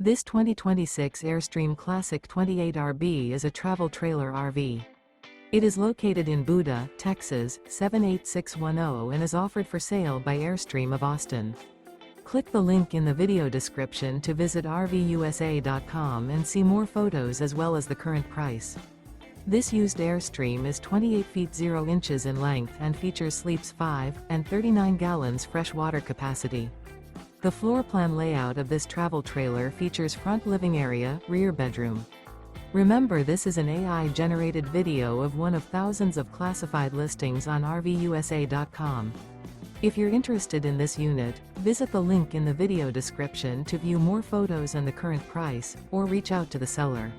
This 2026 Airstream Classic 28RB is a travel trailer RV. It is located in Buda, Texas, 78610 and is offered for sale by Airstream of Austin. Click the link in the video description to visit RVUSA.com and see more photos as well as the current price. This used Airstream is 28 feet 0 inches in length and features sleeps 5 and 39 gallons fresh water capacity. The floor plan layout of this travel trailer features front living area, rear bedroom. Remember, this is an AI-generated video of one of thousands of classified listings on RVUSA.com. If you're interested in this unit, visit the link in the video description to view more photos and the current price, or reach out to the seller.